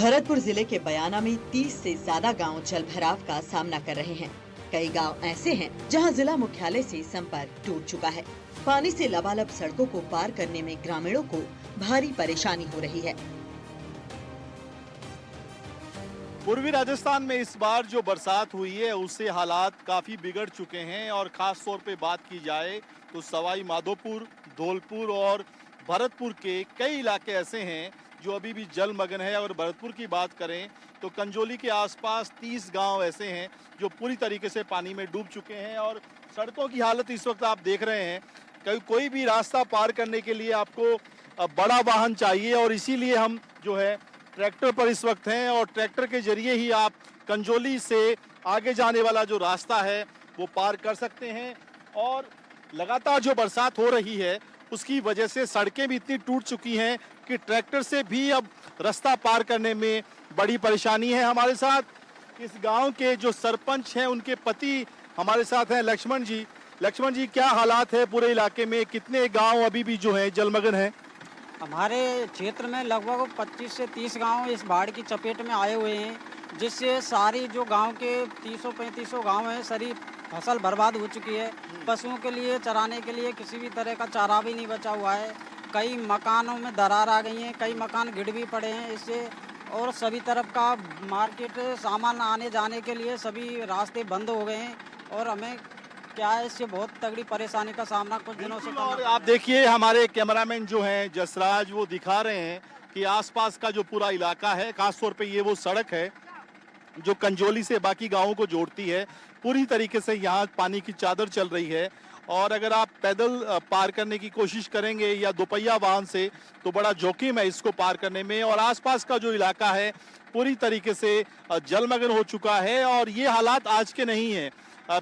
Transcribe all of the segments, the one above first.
भरतपुर जिले के बयाना में 30 से ज्यादा गांव जल भराव का सामना कर रहे हैं। कई गांव ऐसे हैं जहां जिला मुख्यालय से संपर्क टूट चुका है। पानी से लबालब सड़कों को पार करने में ग्रामीणों को भारी परेशानी हो रही है। पूर्वी राजस्थान में इस बार जो बरसात हुई है उससे हालात काफी बिगड़ चुके हैं और खास तौर पे बात की जाए तो सवाई माधोपुर, धौलपुर और भरतपुर के कई इलाके ऐसे हैं जो अभी भी जलमग्न है। और भरतपुर की बात करें तो कंजोली के आसपास 30 गांव ऐसे हैं जो पूरी तरीके से पानी में डूब चुके हैं। और सड़कों की हालत इस वक्त आप देख रहे हैं, कोई भी रास्ता पार करने के लिए आपको बड़ा वाहन चाहिए और इसीलिए हम जो है ट्रैक्टर पर इस वक्त हैं और ट्रैक्टर के जरिए ही आप कंजोली से आगे जाने वाला जो रास्ता है वो पार कर सकते हैं। और लगातार जो बरसात हो रही है उसकी वजह से सड़कें भी इतनी टूट चुकी हैं कि ट्रैक्टर से भी अब रास्ता पार करने में बड़ी परेशानी है। हमारे साथ इस गांव के जो सरपंच हैं उनके पति हमारे साथ हैं लक्ष्मण जी। लक्ष्मण जी, क्या हालात है पूरे इलाके में, कितने गांव अभी भी जो है जलमग्न है? हमारे क्षेत्र में लगभग 25 से 30 गांव इस बाढ़ की चपेट में आए हुए हैं, जिससे सारी जो गांव के 300-3500 गांव हैं, सारी फसल बर्बाद हो चुकी है। पशुओं के लिए चराने के लिए किसी भी तरह का चारा भी नहीं बचा हुआ है। कई मकानों में दरार आ गई है, कई मकान गिर भी पड़े हैं इससे। और सभी तरफ का मार्केट सामान आने जाने के लिए सभी रास्ते बंद हो गए हैं और हमें क्या है, इससे बहुत तगड़ी परेशानी का सामना कुछ दिनों से करना और पड़ रहा आप है। देखिए हमारे कैमरामैन जो हैं जसराज, वो दिखा रहे हैं कि आसपास का जो पूरा इलाका है, खासतौर पे ये वो सड़क है जो कंजोली से बाकी गांवों को जोड़ती है, पूरी तरीके से यहाँ पानी की चादर चल रही है। और अगर आप पैदल पार करने की कोशिश करेंगे या दोपहिया वाहन से तो बड़ा जोखिम है इसको पार करने में। और आसपास का जो इलाका है पूरी तरीके से जलमग्न हो चुका है। और ये हालात आज के नहीं है,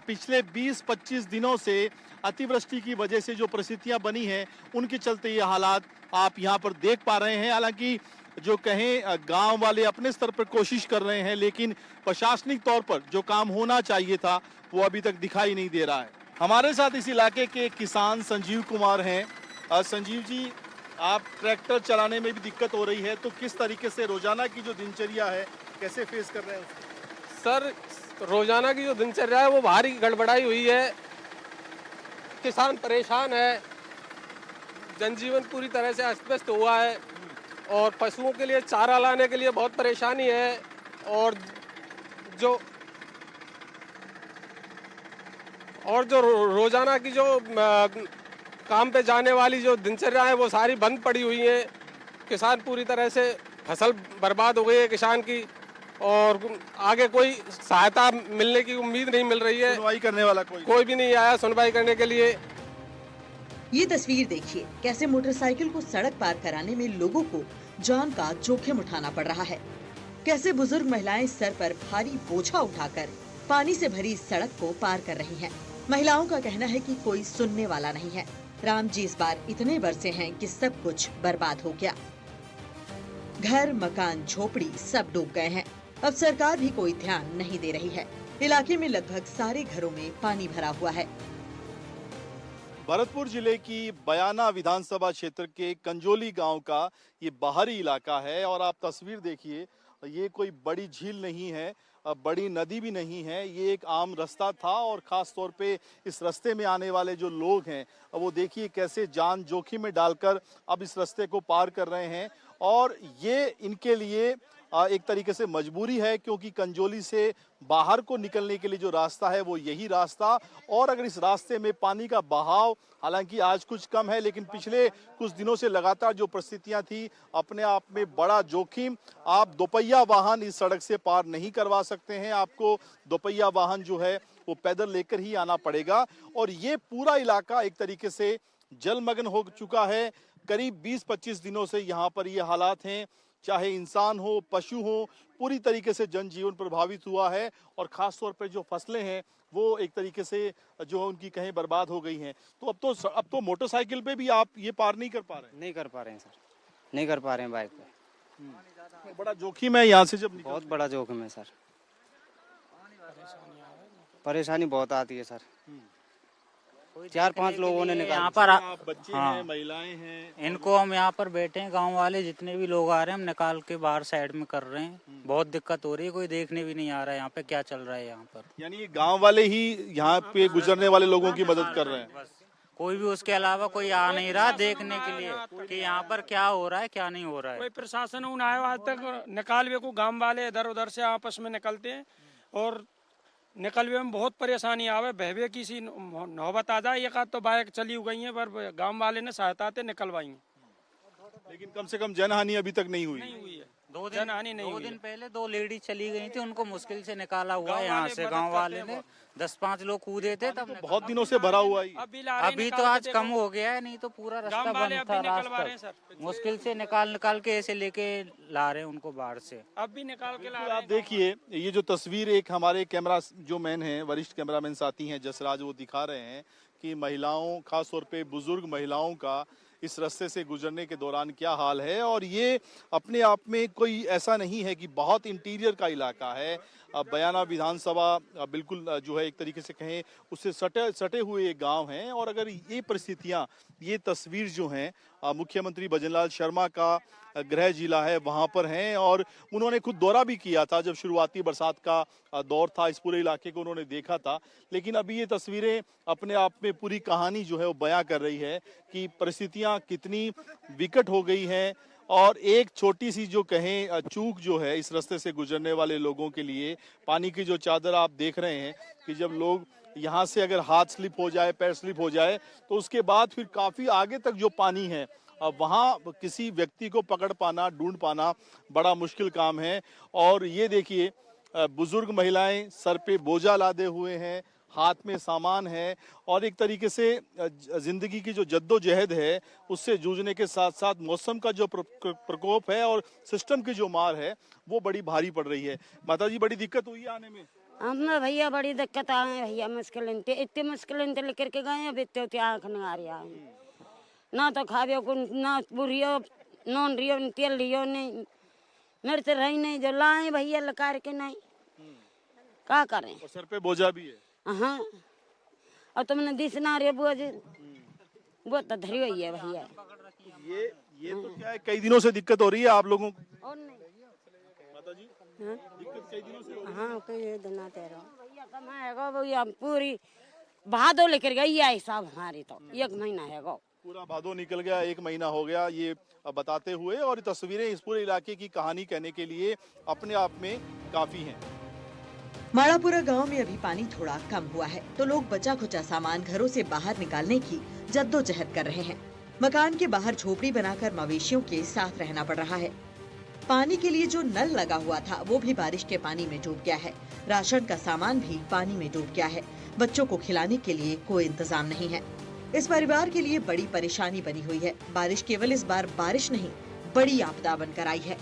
पिछले 20-25 दिनों से अतिवृष्टि की वजह से जो परिस्थितियां बनी हैं उनके चलते ये हालात आप यहाँ पर देख पा रहे हैं। हालांकि जो कहें गांव वाले अपने स्तर पर कोशिश कर रहे हैं, लेकिन प्रशासनिक तौर पर जो काम होना चाहिए था वो अभी तक दिखाई नहीं दे रहा है। हमारे साथ इस इलाके के किसान संजीव कुमार हैं। संजीव जी, आप ट्रैक्टर चलाने में भी दिक्कत हो रही है, तो किस तरीके से रोजाना की जो दिनचर्या है कैसे फेस कर रहे हैं उसको? सर, रोजाना की जो दिनचर्या है वो भारी गड़बड़ाई हुई है। किसान परेशान है, जनजीवन पूरी तरह से अस्त व्यस्त हुआ है और पशुओं के लिए चारा लाने के लिए बहुत परेशानी है। और जो रोजाना की जो काम पे जाने वाली जो दिनचर्या है वो सारी बंद पड़ी हुई है। किसान पूरी तरह से फसल बर्बाद हो गई है किसान की, और आगे कोई सहायता मिलने की उम्मीद नहीं मिल रही है। सुनवाई करने वाला कोई भी नहीं आया सुनवाई करने के लिए। ये तस्वीर देखिए, कैसे मोटरसाइकिल को सड़क पार कराने में लोगों को जान का जोखिम उठाना पड़ रहा है। कैसे बुजुर्ग महिलाएं सर पर भारी बोझा उठाकर पानी से भरी सड़क को पार कर रही हैं। महिलाओं का कहना है कि कोई सुनने वाला नहीं है। राम जी इस बार इतने बरसे हैं कि सब कुछ बर्बाद हो गया। घर, मकान, झोपड़ी सब डूब गए हैं। अब सरकार भी कोई ध्यान नहीं दे रही है। इलाके में लगभग सारे घरों में पानी भरा हुआ है। भरतपुर जिले की बयाना विधानसभा क्षेत्र के कंजोली गांव का ये बाहरी इलाका है। और आप तस्वीर देखिए, ये कोई बड़ी झील नहीं है, बड़ी नदी भी नहीं है, ये एक आम रास्ता था। और खास तौर पे इस रास्ते में आने वाले जो लोग हैं वो देखिए कैसे जान जोखिम में डालकर अब इस रास्ते को पार कर रहे हैं। और ये इनके लिए एक तरीके से मजबूरी है, क्योंकि कंजोली से बाहर को निकलने के लिए जो रास्ता है वो यही रास्ता। और अगर इस रास्ते में पानी का बहाव हालांकि आज कुछ कम है, लेकिन पिछले कुछ दिनों से लगातार जो परिस्थितियां थी अपने आप में बड़ा जोखिम। आप दोपहिया वाहन इस सड़क से पार नहीं करवा सकते हैं, आपको दोपहिया वाहन जो है वो पैदल लेकर ही आना पड़ेगा। और ये पूरा इलाका एक तरीके से जलमग्न हो चुका है। करीब 20-25 दिनों से यहाँ पर ये हालात हैं, चाहे इंसान हो, पशु हो, पूरी तरीके से जनजीवन प्रभावित हुआ है। और खास तौर पर जो फसलें हैं वो एक तरीके से जो उनकी कहीं बर्बाद हो गई हैं। तो अब तो मोटरसाइकिल पे भी आप ये पार नहीं कर पा रहे हैं? नहीं कर पा रहे हैं सर, नहीं कर पा रहे हैं बाइक पे। बड़ा जोखिम है यहाँ से जब निकल। बहुत बड़ा जोखिम है सर, परेशानी बहुत आती है सर। 4-5 लोगों ने निकाला। यहाँ पर आप बच्चे हाँ। हैं, महिलाएं हैं, इनको हम यहाँ पर बैठे हैं, गांव वाले जितने भी लोग आ रहे हैं हम निकाल के बाहर साइड में कर रहे हैं। बहुत दिक्कत हो रही है, कोई देखने भी नहीं आ रहा है यहाँ पे क्या चल रहा है यहाँ पर। यानी ये गांव वाले ही यहाँ पे गुजरने वाले लोगों की मदद कर रहे हैं। बस कोई भी उसके अलावा कोई आ नहीं रहा देखने के लिए कि यहाँ पर क्या हो रहा है क्या नहीं हो रहा है। कोई प्रशासन उन आयो आज तक निकालवे को गांव वाले इधर उधर से आपस में निकलते हैं और निकलवे में बहुत परेशानी आवे। बहवे की सी नौबत आ जाए, एक आध तो बाइक चली गई है पर गांव वाले ने सहायता से निकलवाई है। लेकिन कम से कम जनहानि अभी तक नहीं हुई। नहीं हुई है, दो जनहानि नहीं दो हुई दिन है। पहले 2 लेडी चली गई थी, उनको मुश्किल से निकाला हुआ गाँव है यहाँ वाले से। मदद गांव वाले करते हैं ने 10-5 लोग कूदे थे तब बहुत दिनों से भरा हुआ है। अभी तो आज कम हो गया है, नहीं तो पूरा रास्ता गाँव वाले बंद अभी था। निकलवा रहे हैं रास्ता सर, मुश्किल से निकाल के ऐसे लेके ला रहे हैं उनको बाहर से। अब भी निकाल के ला तो रहे आप हैं। देखिए ये जो तस्वीर एक हमारे कैमरा जो मैन हैं, वरिष्ठ कैमरामैन साथी हैं जसराज, वो दिखा रहे हैं कि महिलाओं, खास तौर पे बुजुर्ग महिलाओं का इस रास्ते से गुजरने के दौरान क्या हाल है। और ये अपने आप में कोई ऐसा नहीं है कि बहुत इंटीरियर का इलाका है। बयाना विधानसभा बिल्कुल जो है एक तरीके से कहें उससे सटे हुए एक गांव हैं। और अगर ये परिस्थितियां, ये तस्वीर जो हैं मुख्यमंत्री भजनलाल शर्मा का गृह जिला है वहां पर हैं और उन्होंने खुद दौरा भी किया था जब शुरुआती बरसात का दौर था। इस पूरे इलाके को उन्होंने देखा था। लेकिन अभी ये तस्वीरें अपने आप में पूरी कहानी जो है वो बयां कर रही है कि परिस्थितियां कितनी विकट हो गई हैं। और एक छोटी सी जो कहें चूक जो है इस रास्ते से गुजरने वाले लोगों के लिए, पानी की जो चादर आप देख रहे हैं कि जब लोग यहाँ से अगर हाथ स्लिप हो जाए, पैर स्लिप हो जाए तो उसके बाद फिर काफी आगे तक जो पानी है वहाँ किसी व्यक्ति को पकड़ पाना, ढूंढ पाना बड़ा मुश्किल काम है। और ये देखिए बुजुर्ग महिलाएं सर पे बोझा लादे हुए हैं, हाथ में सामान है और एक तरीके से जिंदगी की जो जद्दोजहद है उससे जूझने के साथ साथ मौसम का जो प्रकोप है और सिस्टम की जो मार है वो बड़ी भारी पड़ रही है। माता जी, बड़ी दिक्कत हुई है आने में? हमें भैया बड़ी दिक्कत आए भैया, मुश्किल इतनी मुश्किल लेकर के गए अब इतने आँख नहीं आ रहा है। ना तो खावे को ना बुढ़ियो नॉन रियो तेल लियो नहीं, मिर्च रही नहीं जो लाए भैया लकार के नहीं क्या करें। और सर पे बोझा भी है। हाँ, और तुमने दिस ना रे बुआ जी वो तो धरी हुई है भैया। ये तो क्या है, कई दिनों से दिक्कत हो रही है आप लोगों को? और नहीं माता जी, दिक्कत कई दिनों से हो रही है। हाँ कई दिन आते रहो भैया, कमाएगा भैया पूरी भादो लेकर गई है हिसाब हमारी तो 1 महीना है गो। पूरा भादो निकल गया, 1 महीना हो गया ये बताते हुए। और ये तस्वीरें इस पूरे इलाके की कहानी कहने के लिए अपने आप में काफी हैं। माड़ापुरा गांव में अभी पानी थोड़ा कम हुआ है तो लोग बचा खुचा सामान घरों से बाहर निकालने की जद्दोजहद कर रहे हैं। मकान के बाहर झोपड़ी बनाकर मवेशियों के साथ रहना पड़ रहा है। पानी के लिए जो नल लगा हुआ था वो भी बारिश के पानी में डूब गया है। राशन का सामान भी पानी में डूब गया है। बच्चों को खिलाने के लिए कोई इंतजाम नहीं है। इस परिवार के लिए बड़ी परेशानी बनी हुई है। बारिश केवल इस बार बारिश नहीं, बड़ी आपदा बनकर आई है।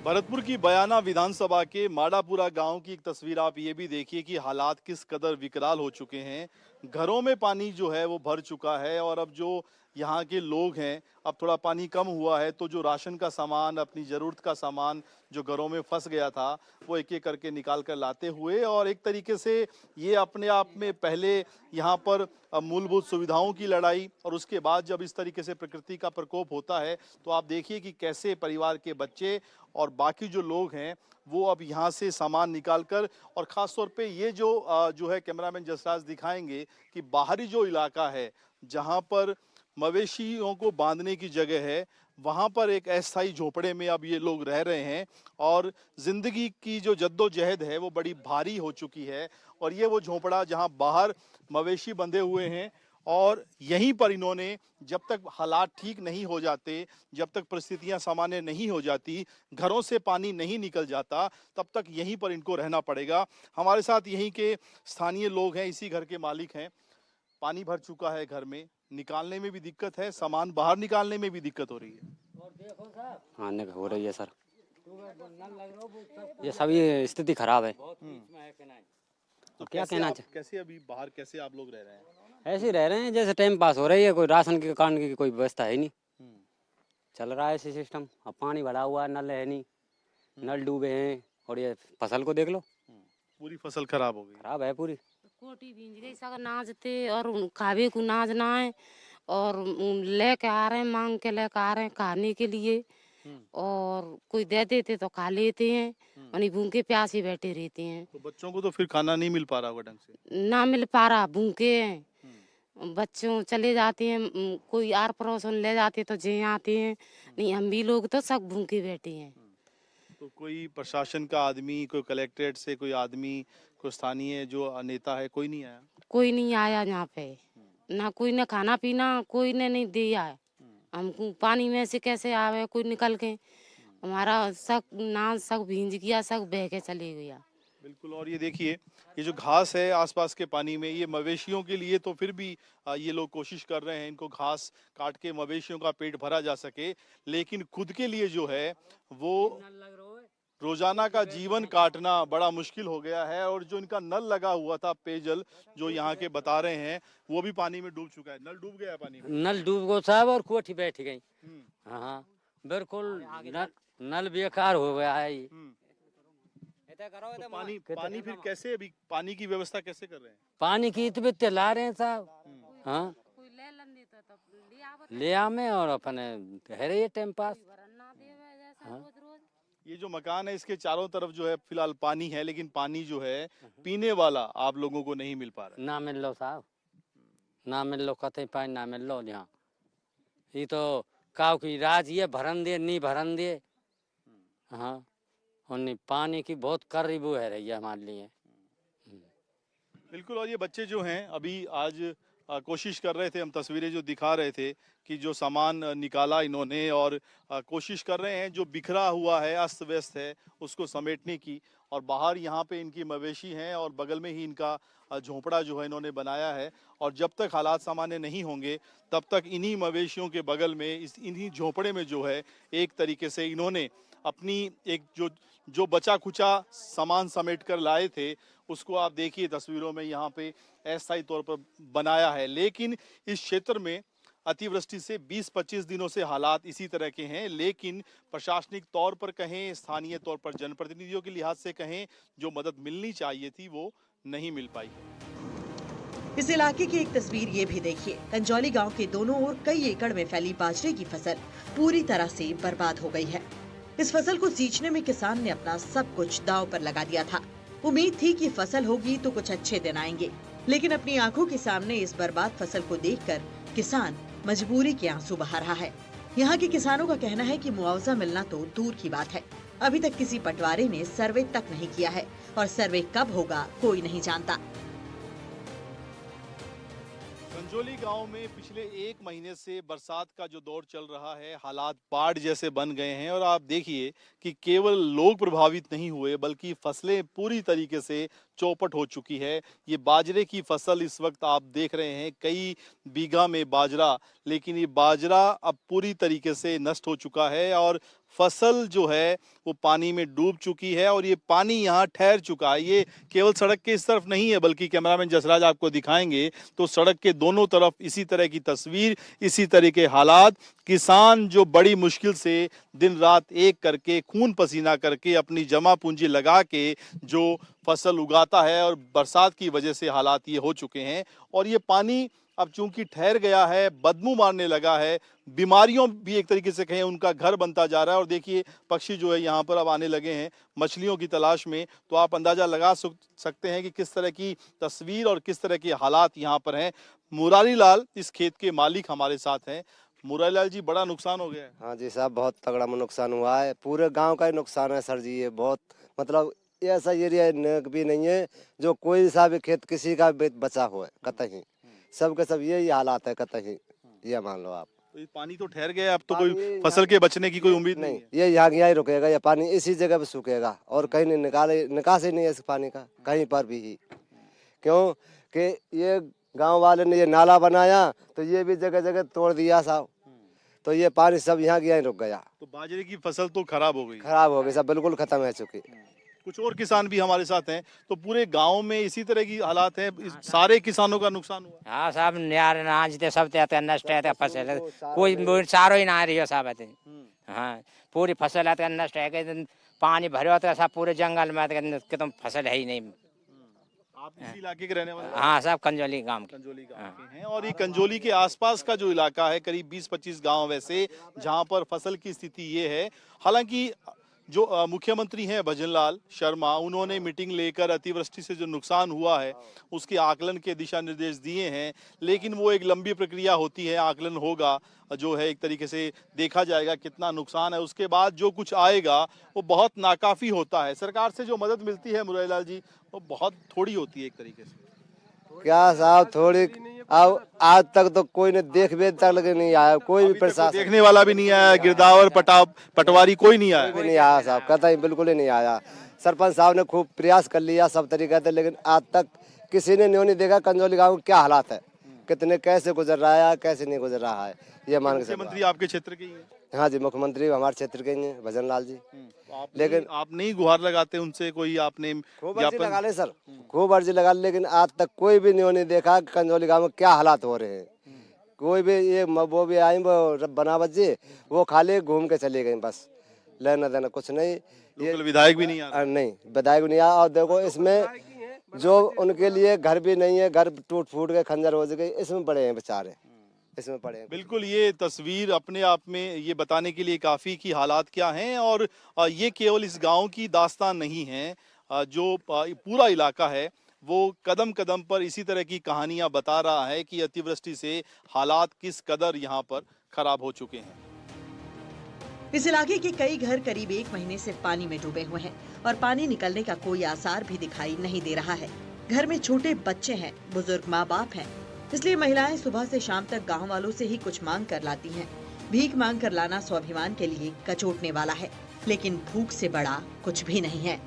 भरतपुर की बयाना विधानसभा के माड़ापुरा गांव की एक तस्वीर आप ये भी देखिए कि हालात किस कदर विकराल हो चुके हैं। घरों में पानी जो है वो भर चुका है और अब जो यहाँ के लोग हैं, अब थोड़ा पानी कम हुआ है तो जो राशन का सामान, अपनी ज़रूरत का सामान जो घरों में फंस गया था वो एक एक करके निकाल कर लाते हुए। और एक तरीके से ये अपने आप में पहले यहाँ पर मूलभूत सुविधाओं की लड़ाई और उसके बाद जब इस तरीके से प्रकृति का प्रकोप होता है तो आप देखिए कि कैसे परिवार के बच्चे और बाकी जो लोग हैं वो अब यहाँ से सामान निकाल कर, और ख़ास तौर पे ये जो है कैमरामैन जसराज दिखाएंगे कि बाहरी जो इलाका है जहाँ पर मवेशियों को बांधने की जगह है, वहाँ पर एक अस्थायी झोपड़े में अब ये लोग रह रहे हैं और ज़िंदगी की जो जद्दोजहद है वो बड़ी भारी हो चुकी है। और ये वो झोपड़ा जहाँ बाहर मवेशी बंधे हुए हैं और यहीं पर इन्होंने, जब तक हालात ठीक नहीं हो जाते, जब तक परिस्थितियां सामान्य नहीं हो जाती, घरों से पानी नहीं निकल जाता, तब तक यहीं पर इनको रहना पड़ेगा। हमारे साथ यहीं के स्थानीय लोग हैं, इसी घर के मालिक हैं। पानी भर चुका है घर में, निकालने में भी दिक्कत है, सामान बाहर निकालने में भी दिक्कत हो रही है। हाँ हो रही है सर, ये सभी स्थिति खराब है। तो क्या कहना चाहिए? कैसे अभी बाहर कैसे आप लोग रह रहे हैं? ऐसे ही रह रहे हैं जैसे टाइम पास हो रही है, कोई राशन के कारण की कोई व्यवस्था है नहीं, चल रहा है ऐसे सिस्टम। अब पानी भरा हुआ है, नल है नहीं, नल डूबे हैं और ये फसल को देख लो, पूरी फसल खराब हो गई। खराब है पूरी। कोटी भींज गई, सब नाचते और खावे को नाच ना है और लेके आ रहे हैं, मांग के लेके आ रहे हैं खाने के लिए और कोई दे देते तो खा लेते हैं और नहीं भूखे प्यासे बैठे रहते हैं। तो बच्चों को तो फिर खाना नहीं मिल पा रहा होगा ढंग से। ना मिल पा रहा, भूखे हैं बच्चों चले जाते हैं, कोई आर पड़ोसन ले जाते तो जे आते हैं, नहीं हम भी लोग तो सब भूखे बैठे हैं। तो कोई प्रशासन का आदमी, कोई कलेक्ट्रेट से कोई आदमी, कोई स्थानीय जो नेता है, कोई नहीं आया? कोई नहीं आया यहाँ पे, ना कोई ने खाना पीना कोई ने नहीं दिया है। हमको पानी में से कैसे आवे कोई निकल के, हमारा सब नाच सब भींज गया, सब बह के चले गया। बिल्कुल। और ये देखिए, ये जो घास है आसपास के पानी में, ये मवेशियों के लिए तो फिर भी ये लोग कोशिश कर रहे हैं इनको घास काट के मवेशियों का पेट भरा जा सके, लेकिन खुद के लिए जो है वो रोजाना का जीवन काटना बड़ा मुश्किल हो गया है। और जो इनका नल लगा हुआ था पेयजल, जो यहाँ के बता रहे हैं, वो भी पानी में डूब चुका है। नल डूब गया पानी में। नल डूब गो साहब और कोठी बैठ गई। हाँ बिल्कुल, नल बेकार हो गया है ये। तो पानी फिर कैसे, अभी पानी की व्यवस्था कैसे कर रहे हैं? पानी की इतने ला रहे हैं साहब। हाँ ले आमे और अपने है रही है टाइम पास। हाँ? ये जो मकान है इसके चारों तरफ जो है फिलहाल पानी है, लेकिन पानी जो है पीने वाला आप लोगों को नहीं मिल पा रहा है। ना मिल लो साहब, ना मिल लो, कतई पानी ना मिल लो यहाँ। ये तो काव की राज ये भरन दे नहीं भरन दे। हाँ, और नहीं पानी की बहुत करीब है रही है हमारे लिए। बिल्कुल। और ये बच्चे जो हैं अभी आज कोशिश कर रहे थे, हम तस्वीरें जो दिखा रहे थे कि जो सामान निकाला इन्होंने और कोशिश कर रहे हैं जो बिखरा हुआ है, अस्त व्यस्त है, उसको समेटने की। और बाहर यहाँ पे इनकी मवेशी हैं और बगल में ही इनका झोंपड़ा जो है इन्होंने बनाया है। और जब तक हालात सामान्य नहीं होंगे तब तक इन्हीं मवेशियों के बगल में इन्हीं झोंपड़े में जो है एक तरीके से इन्होंने अपनी एक जो बचा खुचा सामान समेट कर लाए थे उसको आप देखिए तस्वीरों में यहाँ पे अस्थायी तौर पर बनाया है। लेकिन इस क्षेत्र में अतिवृष्टि से 20-25 दिनों से हालात इसी तरह के हैं, लेकिन प्रशासनिक तौर पर कहें, स्थानीय तौर पर जनप्रतिनिधियों के लिहाज से कहें, जो मदद मिलनी चाहिए थी वो नहीं मिल पाई है। इस इलाके की एक तस्वीर ये भी देखिए। कंजौली गांव के दोनों ओर कई एकड़ में फैली बाजरे की फसल पूरी तरह से बर्बाद हो गई है। इस फसल को सींचने में किसान ने अपना सब कुछ दांव पर लगा दिया था। उम्मीद थी कि फसल होगी तो कुछ अच्छे दिन आएंगे, लेकिन अपनी आंखों के सामने इस बर्बाद फसल को देखकर किसान मजबूरी के आंसू बहा रहा है। यहाँ के किसानों का कहना है कि मुआवजा मिलना तो दूर की बात है, अभी तक किसी पटवारी ने सर्वे तक नहीं किया है और सर्वे कब होगा कोई नहीं जानता। कंजोली गांव में पिछले 1 महीने से बरसात का जो दौर चल रहा है, हालात बाढ़ जैसे बन गए हैं। और आप देखिए कि केवल लोग प्रभावित नहीं हुए बल्कि फसलें पूरी तरीके से चौपट हो चुकी है। ये बाजरे की फसल इस वक्त आप देख रहे हैं, कई बीघा में बाजरा, लेकिन ये बाजरा अब पूरी तरीके से नष्ट हो चुका है और फसल जो है वो पानी में डूब चुकी है और ये पानी यहाँ ठहर चुका है। ये केवल सड़क के इस तरफ नहीं है, बल्कि कैमरामैन जसराज आपको दिखाएंगे तो सड़क के दोनों तरफ इसी तरह की तस्वीर, इसी तरह के हालात। किसान जो बड़ी मुश्किल से दिन रात एक करके, खून पसीना करके, अपनी जमा पूंजी लगा के जो फसल उगाता है, और बरसात की वजह से हालात ये हो चुके हैं। और ये पानी अब चूंकि ठहर गया है, बदबू मारने लगा है, बीमारियों भी एक तरीके से कहें उनका घर बनता जा रहा है। और देखिए पक्षी जो है यहाँ पर अब आने लगे हैं मछलियों की तलाश में, तो आप अंदाजा लगा सकते हैं कि किस तरह की तस्वीर और किस तरह के हालात यहाँ पर हैं। मुरारी लाल इस खेत के मालिक हमारे साथ हैं। मुरारी लाल जी, बड़ा नुकसान हो गया है? हाँ जी साहब, बहुत तगड़ा नुकसान हुआ है, पूरे गांव का ही नुकसान है सर जी। ये बहुत मतलब ऐसा एरिया भी नहीं है जो कोई सा भी खेत किसी का बचा हुआ है, कतई सब के सब यही हालात है, कतई ये मान लो आप। तो ये पानी तो ठहर गया, अब तो कोई फसल के बचने की कोई उम्मीद नहीं है। ये यहाँ ही रुकेगा, ये पानी इसी जगह पे सूखेगा और कहीं नहीं निकास ही नहीं है इस पानी का कहीं पर भी ही। क्यों कि ये गांव वाले ने ये नाला बनाया तो ये भी जगह जगह तोड़ दिया साहब, तो ये पानी सब यहाँ ही रुक गया। तो बाजरे की फसल तो खराब हो गई? खराब हो गई सब, बिल्कुल खत्म हो चुकी। कुछ और किसान भी हमारे साथ हैं, तो पूरे गांव में इसी तरह की हालात हैं, सारे किसानों का नुकसान हुआ? हाँ साहब, न्यार नाचते सब नष्ट है फसल, कोई सारो ही ना रही है साहब। हाँ, पूरी फसल है नष्ट है, पानी भरे तो सब पूरे जंगल में तो फसल है ही नहीं। आप इसी इलाके के रहने वाले हैं? हाँ सब कंजोली गांव के। कंजोली गांव के हैं और ये कंजोली के आसपास का जो इलाका है करीब 20-25 गांव वैसे जहां पर फसल की स्थिति ये है। हालांकि जो मुख्यमंत्री हैं भजनलाल शर्मा, उन्होंने मीटिंग लेकर अतिवृष्टि से जो नुकसान हुआ है उसके आकलन के दिशा निर्देश दिए हैं, लेकिन वो एक लंबी प्रक्रिया होती है। आकलन होगा, जो है एक तरीके से देखा जाएगा कितना नुकसान है, उसके बाद जो कुछ आएगा वो बहुत नाकाफी होता है। सरकार से जो मदद मिलती है मुरारीलाल जी, वो बहुत थोड़ी होती है एक तरीके से। क्या साहब थोड़ी, अब आज तक तो कोई ने देख भी तक लगे नहीं आया, कोई भी प्रशासन देखने वाला भी नहीं आया, गिरदावर पटवारी कोई नहीं आया। भी नहीं आया साहब, कतई बिल्कुल ही नहीं आया। सरपंच साहब ने खूब प्रयास कर लिया सब तरीके से, लेकिन आज तक किसी ने नहीं देखा कंजोली गांव में क्या हालात है, कितने कैसे गुजर रहा है कैसे नहीं गुजर रहा है। ये मान के मुख्यमंत्री आपके क्षेत्र के ही हैं? हाँ जी, मुख्यमंत्री हमारे क्षेत्र के ही हैं भजनलाल जी। लेकिन आप नहीं गुहार लगाते उनसे? कोई आपने खूब अर्जी लगा ले सर, खूब अर्जी लगा ले, लेकिन आज तक कोई भी नहीं देखा कंजोली गांव में क्या हालात हो रहे हैं। कोई भी ये वो भी आई वो बनावत जी, वो खाली घूम के चले गए, बस लेना देना कुछ नहीं। ये विधायक भी नहीं आया? नहीं, विधायक भी नहीं आया। और देखो इसमें जो उनके लिए घर भी नहीं है, घर टूट फूट गए, खंजर हो गए, इसमें पड़े हैं बेचारे, इसमें पड़े हैं। बिल्कुल, ये तस्वीर अपने आप में ये बताने के लिए काफी कि हालात क्या हैं। और ये केवल इस गांव की दास्तान नहीं है, जो पूरा इलाका है वो कदम कदम पर इसी तरह की कहानियां बता रहा है कि अतिवृष्टि से हालात किस कदर यहाँ पर खराब हो चुके हैं। इस इलाके के कई घर करीब 1 महीने से पानी में डूबे हुए हैं और पानी निकलने का कोई आसार भी दिखाई नहीं दे रहा है। घर में छोटे बच्चे हैं, बुजुर्ग माँ बाप हैं, इसलिए महिलाएं सुबह से शाम तक गांव वालों से ही कुछ मांग कर लाती हैं। भीख मांग कर लाना स्वाभिमान के लिए कचोटने वाला है, लेकिन भूख से बड़ा कुछ भी नहीं है।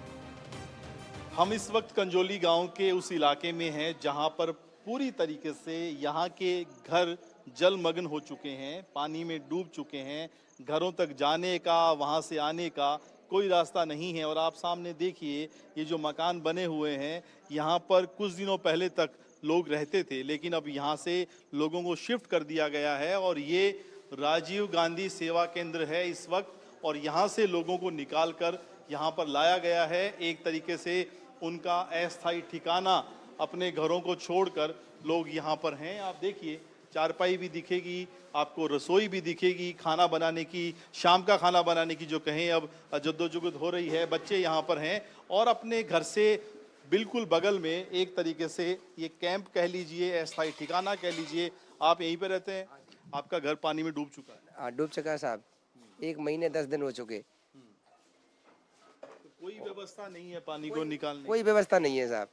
हम इस वक्त कंजोली गांव के उस इलाके में हैं जहां पर पूरी तरीके से यहाँ के घर जलमग्न हो चुके हैं, पानी में डूब चुके हैं। घरों तक जाने का, वहां से आने का कोई रास्ता नहीं है। और आप सामने देखिए, ये जो मकान बने हुए हैं, यहाँ पर कुछ दिनों पहले तक लोग रहते थे, लेकिन अब यहाँ से लोगों को शिफ्ट कर दिया गया है। और ये राजीव गांधी सेवा केंद्र है इस वक्त, और यहाँ से लोगों को निकाल कर यहाँ पर लाया गया है। एक तरीके से उनका अस्थायी ठिकाना, अपने घरों को छोड़कर लोग यहाँ पर हैं। आप देखिए, चारपाई भी दिखेगी आपको, रसोई भी दिखेगी, खाना बनाने की, शाम का खाना बनाने की जो कहें अब जद्दोजहद हो रही है। बच्चे यहाँ पर हैं और अपने घर से बिल्कुल बगल में एक तरीके से ये कैंप कह लीजिए, अस्थायी ठिकाना कह लीजिए, आप यहीं पे रहते हैं। आपका घर पानी में डूब चुका है? हाँ, डूब चुका है साहब, 1 महीने 10 दिन हो चुके। तो कोई व्यवस्था नहीं है पानी को निकालने? कोई व्यवस्था नहीं है साहब।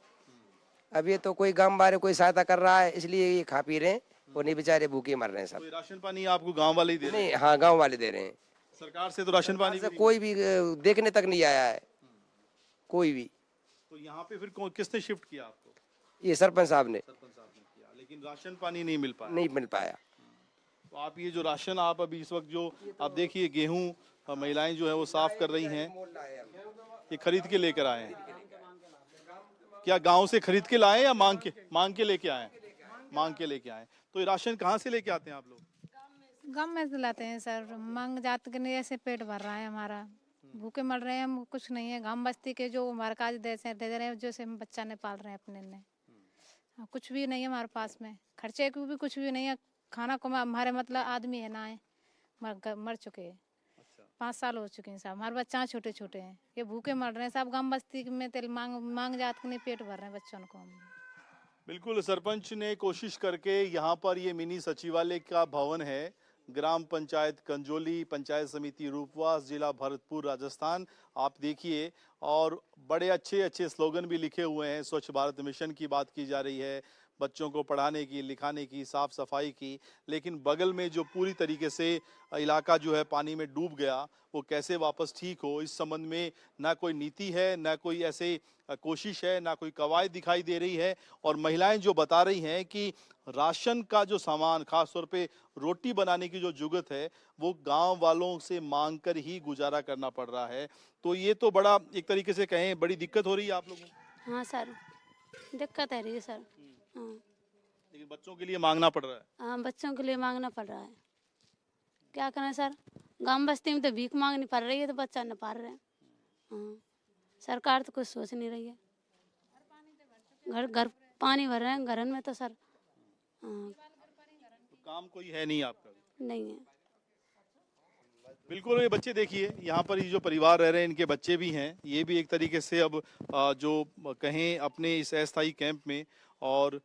अब ये तो कोई गांव वाले कोई सहायता कर रहा है, इसलिए ये खा पी रहे हैं, और नहीं बेचारे भूखे मर रहे हैं सब। राशन पानी आपको गांव वाले ही दे रहे हैं? नहीं, हाँ गांव वाले दे रहे हैं। सरकार से तो राशन पानी से कोई भी देखने तक नहीं आया है, कोई भी। तो यहाँ पे फिर किसने शिफ्ट किया आपको? ये सरपंच साहब ने। सरपंच साहब ने किया, लेकिन राशन पानी नहीं मिल पाया? नहीं मिल पाया। तो आप ये जो राशन आप अभी इस वक्त जो आप देखिए, गेहूं महिलाएं जो है वो साफ कर रही हैं, ये खरीद के लेकर आए हैं? क्या गांव से खरीद के लाए या मांग के लेके आए? मांग के लेके आए। तो ये राशन कहाँ से लेके आते हैं आप लोग? गाँव में से लाते हैं सर, मांग जात के नहीं, ऐसे पेट भर रहा है हमारा, भूखे मर रहे हैं हम, कुछ नहीं है। गांव बस्ती के जो हमारे काज दे रहे हैं, जो से हम बच्चा ने पाल रहे हैं अपने ने, कुछ भी नहीं है हमारे पास में, खर्चे को भी कुछ भी नहीं है। खाना को हमारे मतलब आदमी है ना, है मर चुके हैं। 5 साल हो चुके हैं साहब, हमारे बच्चा छोटे छोटे हैं, ये भूखे मर रहे हैं साहब। गांव बस्ती में तेल मांग जात के नहीं पेट भर रहे हैं बच्चों को हम। बिल्कुल, सरपंच ने कोशिश करके यहाँ पर ये मिनी सचिवालय का भवन है, ग्राम पंचायत कंजोली, पंचायत समिति रूपवास, जिला भरतपुर, राजस्थान। आप देखिए, और बड़े अच्छे अच्छे स्लोगन भी लिखे हुए हैं। स्वच्छ भारत मिशन की बात की जा रही है, बच्चों को पढ़ाने की, लिखाने की, साफ सफाई की। लेकिन बगल में जो पूरी तरीके से इलाका जो है पानी में डूब गया, वो कैसे वापस ठीक हो, इस संबंध में ना कोई नीति है, ना कोई ऐसे कोशिश है, ना कोई कवायद दिखाई दे रही है। और महिलाएं जो बता रही हैं कि राशन का जो सामान, खासतौर पे रोटी बनाने की जो जुगत है, वो गांव वालों से मांग कर ही गुजारा करना पड़ रहा है। तो ये तो बड़ा एक तरीके से कहें बड़ी दिक्कत हो रही है आप लोगों को? हाँ सर, दिक्कत है रही है सर। हाँ, लेकिन बच्चों के लिए मांगना पड़ रहा है? हाँ, बच्चों के लिए मांगना पड़ रहा है, क्या करें सर। गांव बस्ती में तो भीख मांगनी पड़ रही है, तो बच्चा न पाल रहे हैं। हाँ, सरकार तो कुछ सोच नहीं रही है। घर घर पानी भर रहे हैं घरन में तो सर। हाँ, काम कोई है नहीं आपका? नहीं है। बिल्कुल, ये बच्चे देखिए, यहाँ पर ये जो परिवार रह रहे हैं इनके बच्चे भी हैं। ये भी एक तरीके से अब जो कहें अपने इस अस्थायी कैंप में, और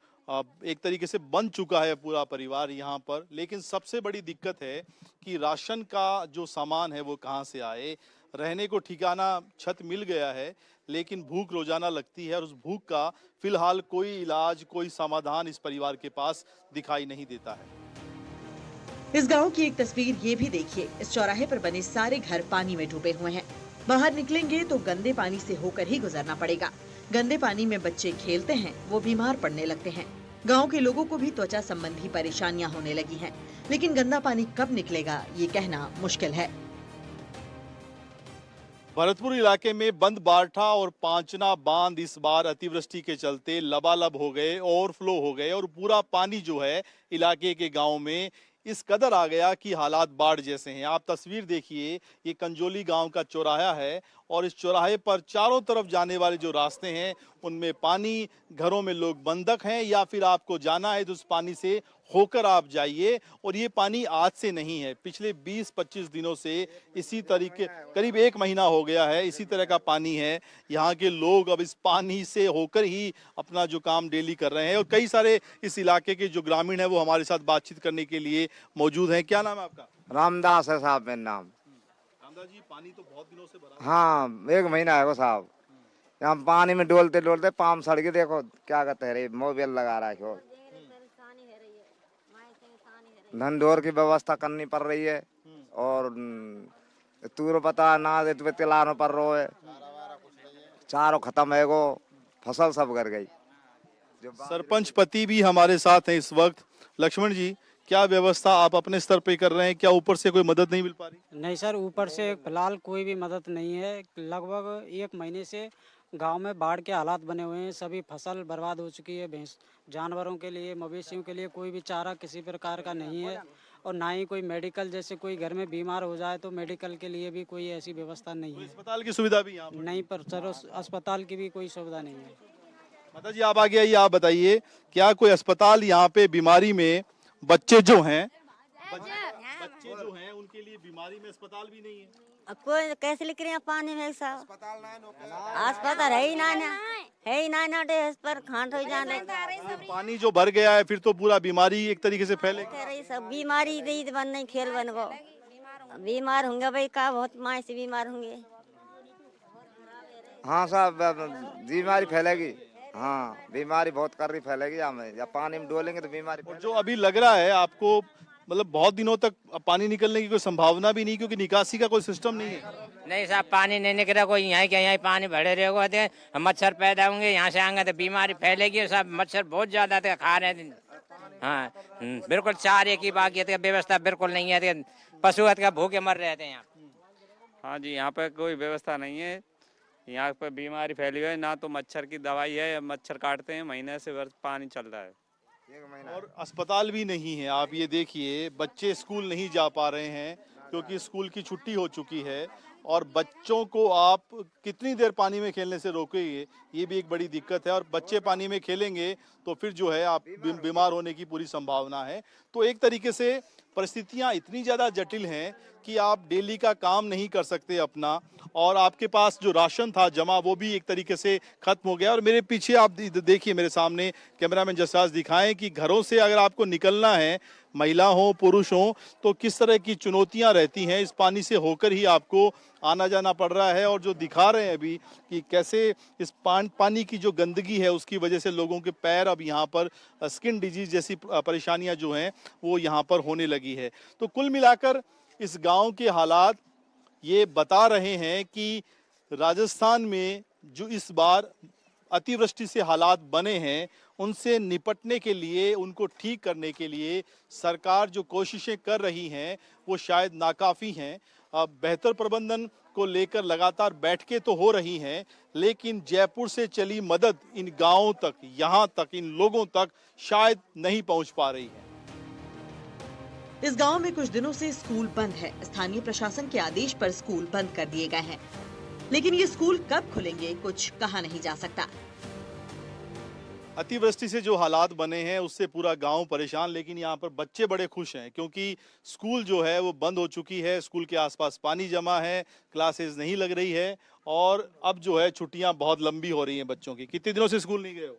एक तरीके से बन चुका है पूरा परिवार यहाँ पर। लेकिन सबसे बड़ी दिक्कत है कि राशन का जो सामान है वो कहाँ से आए। रहने को ठिकाना छत मिल गया है, लेकिन भूख रोजाना लगती है और उस भूख का फिलहाल कोई इलाज, कोई समाधान इस परिवार के पास दिखाई नहीं देता है। इस गांव की एक तस्वीर ये भी देखिए। इस चौराहे पर बने सारे घर पानी में डूबे हुए हैं। बाहर निकलेंगे तो गंदे पानी से होकर ही गुजरना पड़ेगा। गंदे पानी में बच्चे खेलते हैं, वो बीमार पड़ने लगते हैं। गांव के लोगों को भी त्वचा संबंधी परेशानियां होने लगी हैं, लेकिन गंदा पानी कब निकलेगा ये कहना मुश्किल है। भरतपुर इलाके में बंद बारठा और पांचना बांध इस बार अतिवृष्टि के चलते लबालब हो गए, ओवरफ्लो हो गए और पूरा पानी जो है इलाके के गांव में इस कदर आ गया कि हालात बाढ़ जैसे हैं। आप तस्वीर देखिए, ये कंजोली गांव का चौराहा है और इस चौराहे पर चारों तरफ जाने वाले जो रास्ते हैं उनमें पानी, घरों में लोग बंधक हैं, या फिर आपको जाना है तो उस पानी से होकर आप जाइए। और ये पानी आज से नहीं है, पिछले 20-25 दिनों से इसी तरीके, करीब 1 महीना हो गया है, इसी तरह का पानी है। यहाँ के लोग अब इस पानी से होकर ही अपना जो काम डेली कर रहे हैं। और कई सारे इस इलाके के जो ग्रामीण हैं वो हमारे साथ बातचीत करने के लिए मौजूद हैं। क्या नाम है आपका? रामदास है साहब मेरा नाम। रामदास जी, पानी तो बहुत दिनों से भरा। हाँ, 1 महीना है वो साहब। यहाँ पानी में डोलते डोलते पाम सड़ के देखो क्या कहते हैं, मोबाइल लगा रहा है। धनडोर की व्यवस्था करनी पड़ रही है और तूर पता ना दे तो तिलानो पड़ रहा है। चारों खत्म है, वो फसल सब गिर गई। सरपंच पति भी हमारे साथ हैं इस वक्त। लक्ष्मण जी, क्या व्यवस्था आप अपने स्तर पे कर रहे हैं? क्या ऊपर से कोई मदद नहीं मिल पा रही? नहीं सर, ऊपर से फिलहाल कोई भी मदद नहीं है। लगभग 1 महीने से गांव में बाढ़ के हालात बने हुए हैं। सभी फसल बर्बाद हो चुकी है। भैंस जानवरों के लिए, मवेशियों के लिए कोई भी चारा किसी प्रकार का नहीं है, और ना ही कोई मेडिकल, जैसे कोई घर में बीमार हो जाए तो मेडिकल के लिए भी कोई ऐसी व्यवस्था नहीं है। अस्पताल की सुविधा भी यहाँ नहीं, पर सर अस्पताल की भी कोई सुविधा नहीं है। माता जी, आप आगे आइए, आप बताइए, क्या कोई अस्पताल यहाँ पे बीमारी में बच्चे जो हैं उनके लिए बीमारी में अस्पताल भी नहीं है? अब कोई कैसे लिख रहे हैं पानी में साहब? अस्पताल है ही ना, है ही ना इस पर खांड हो जाने। पानी जो भर गया है फिर तो पूरा बीमारी एक तरीके से फैलेगी। सब बीमारी दे बन नहीं, खेल बन गो बीमार होंगे भाई का, बहुत माँ से बीमार होंगे। हाँ साहब, बीमारी फैलेगी। हाँ, बीमारी बहुत कर रही फैलेगी। हमें या पानी में डोलेंगे तो बीमारी। और जो अभी लग रहा है आपको, मतलब बहुत दिनों तक पानी निकलने की कोई संभावना भी नहीं, क्योंकि निकासी का कोई सिस्टम नहीं है। नहीं साहब, पानी नहीं निकल रहा, कोई यहाँ के यहाँ पानी भरे रहेगा, मच्छर पैदा होंगे, यहाँ से आएंगे तो बीमारी फैलेगी। साहब मच्छर बहुत ज्यादा खा रहे हैं। हाँ, बिल्कुल चारे की बाकी व्यवस्था बिल्कुल नहीं है, पशु का भूखे मर रहे थे यहाँ। हाँ जी, यहाँ पे कोई व्यवस्था नहीं है। यहाँ पे बीमारी फैली हुई है, ना तो मच्छर की दवाई है, मच्छर काटते हैं, महीने से पानी चल रहा है। और अस्पताल भी नहीं है। आप ये देखिए, बच्चे स्कूल नहीं जा पा रहे हैं क्योंकि स्कूल की छुट्टी हो चुकी है, और बच्चों को आप कितनी देर पानी में खेलने से रोकेंगे, ये भी एक बड़ी दिक्कत है। और बच्चे पानी में खेलेंगे तो फिर जो है आप बीमार होने की पूरी संभावना है। तो एक तरीके से परिस्थितियां इतनी ज़्यादा जटिल हैं कि आप डेली का काम नहीं कर सकते अपना, और आपके पास जो राशन था जमा वो भी एक तरीके से खत्म हो गया। और मेरे पीछे आप देखिए, मेरे सामने कैमरामैन जसराज दिखाएं कि घरों से अगर आपको निकलना है, महिला हो पुरुष हो, तो किस तरह की चुनौतियां रहती हैं। इस पानी से होकर ही आपको आना जाना पड़ रहा है। और जो दिखा रहे हैं अभी कि कैसे इस पानी की जो गंदगी है उसकी वजह से लोगों के पैर, अब यहाँ पर स्किन डिजीज जैसी परेशानियां जो हैं वो यहाँ पर होने लगी है। तो कुल मिलाकर इस गांव के हालात ये बता रहे हैं कि राजस्थान में जो इस बार अतिवृष्टि से हालात बने हैं, उनसे निपटने के लिए, उनको ठीक करने के लिए सरकार जो कोशिशें कर रही हैं वो शायद नाकाफ़ी हैं। बेहतर प्रबंधन को लेकर लगातार बैठकें तो हो रही हैं, लेकिन जयपुर से चली मदद इन गांवों तक, यहाँ तक, इन लोगों तक शायद नहीं पहुँच पा रही है। इस गांव में कुछ दिनों से स्कूल बंद है। स्थानीय प्रशासन के आदेश पर स्कूल बंद कर दिए गए हैं, लेकिन ये स्कूल कब खुलेंगे कुछ कहा नहीं जा सकता। अतिवृष्टि से जो हालात बने हैं उससे पूरा गांव परेशान, लेकिन यहाँ पर बच्चे बड़े खुश हैं क्योंकि स्कूल जो है वो बंद हो चुकी है। स्कूल के आसपास पानी जमा है, क्लासेस नहीं लग रही है और अब जो है छुट्टियां बहुत लंबी हो रही हैं बच्चों की। कितने दिनों से स्कूल नहीं गए हो?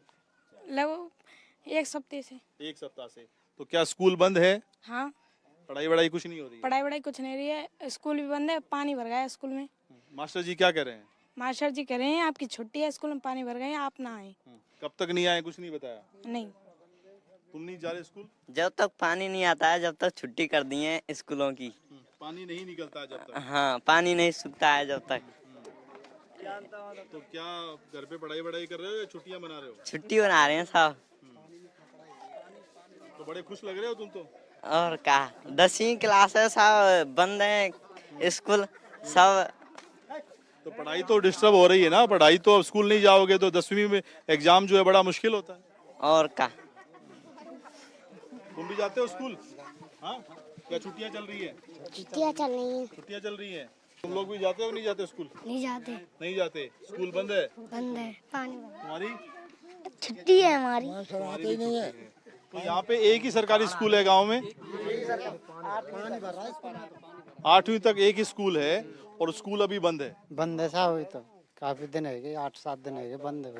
लगभग एक सप्ताह से। एक सप्ताह से। तो क्या स्कूल बंद है? हाँ। पढ़ाई वढ़ाई कुछ नहीं हो रही है? पढ़ाई कुछ नहीं रही है, स्कूल भी बंद है, पानी भर गया है स्कूल में। मास्टर जी क्या कह रहे हैं? मास्टर जी कह रहे हैं आपकी छुट्टी है, स्कूल में पानी भर गए, आप ना आए। कब तक नहीं आए, कुछ नहीं बताया? नहीं। तुम नहीं जा रहे स्कूल? जब तक पानी नहीं आता है, जब तक छुट्टी कर दी है स्कूलों की। पानी नहीं निकलता है जब तक? हाँ, पानी नहीं सूखता है जब तक। तो क्या घर पे पढ़ाई वढ़ाई कर रहे हो या छुट्टियां मना रहे हो? छुट्टी बना रहे हैं साहब। तो बड़े खुश लग रहे हो तुम तो। और क्या, 10वीं क्लास है साहब, बंद है स्कूल सब। तो पढ़ाई तो डिस्टर्ब हो रही है ना, पढ़ाई तो, स्कूल नहीं जाओगे तो 10वीं में एग्जाम जो है बड़ा मुश्किल होता है। और क्या। तुम भी जाते हो स्कूल? हाँ, क्या छुट्टियां चल रही है? छुट्टियाँ चल रही हैं। छुट्टियां चल रही हैं। तुम लोग भी जाते हो नहीं जाते स्कूल? नहीं जाते। नहीं जाते, स्कूल बंद है? बंद है, पानी तुम्हारी छुट्टी है हमारी। तुम्हारी नहीं है। तो यहाँ पे एक ही सरकारी स्कूल है गांव में? 8वीं तक एक ही स्कूल है और स्कूल अभी बंद है? बंद है साहब, तो काफी दिन है, 8-7 दिन है बंद है।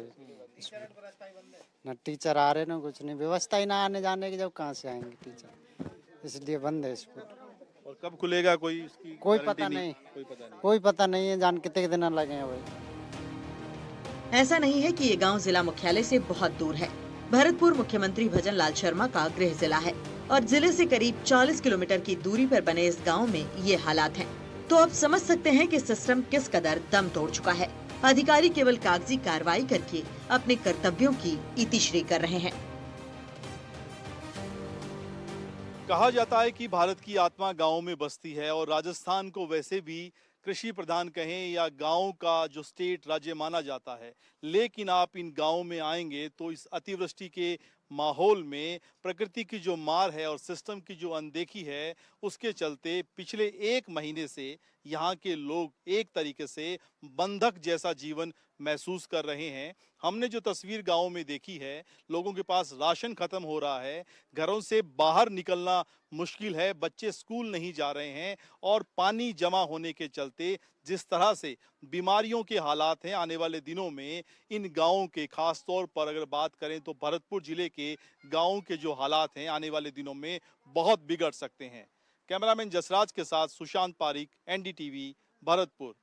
न टीचर आ रहे ना कुछ नहीं, व्यवस्था ही ना आने जाने की, जब कहाँ से आएंगे टीचर, इसलिए बंद है स्कूल। और कब खुलेगा कोई इसकी कोई गारंटी पता नहीं, कोई पता नहीं है, जान कितने दिन लगे हैं भाई। ऐसा नहीं है कि ये गांव जिला मुख्यालय से बहुत दूर है। भरतपुर मुख्यमंत्री भजन लाल शर्मा का गृह जिला है और जिले से करीब 40 किलोमीटर की दूरी पर बने इस गांव में ये हालात हैं। तो आप समझ सकते हैं कि सिस्टम किस कदर दम तोड़ चुका है। अधिकारी केवल कागजी कार्रवाई करके अपने कर्तव्यों की इतिश्री कर रहे हैं। कहा जाता है कि भारत की आत्मा गांव में बसती है और राजस्थान को वैसे भी कृषि प्रधान कहें या गांव का जो स्टेट राज्य माना जाता है, लेकिन आप इन गांव में आएंगे तो इस अतिवृष्टि के माहौल में प्रकृति की जो मार है और सिस्टम की जो अनदेखी है, उसके चलते पिछले 1 महीने से यहाँ के लोग एक तरीके से बंधक जैसा जीवन महसूस कर रहे हैं। हमने जो तस्वीर गांव में देखी है, लोगों के पास राशन खत्म हो रहा है, घरों से बाहर निकलना मुश्किल है, बच्चे स्कूल नहीं जा रहे हैं और पानी जमा होने के चलते जिस तरह से बीमारियों के हालात हैं, आने वाले दिनों में इन गांवों के, खास तौर पर अगर बात करें तो भरतपुर जिले के गांवों के जो हालात हैं आने वाले दिनों में बहुत बिगड़ सकते हैं। कैमरामैन जसराज के साथ सुशांत पारिक, NDTV, भरतपुर।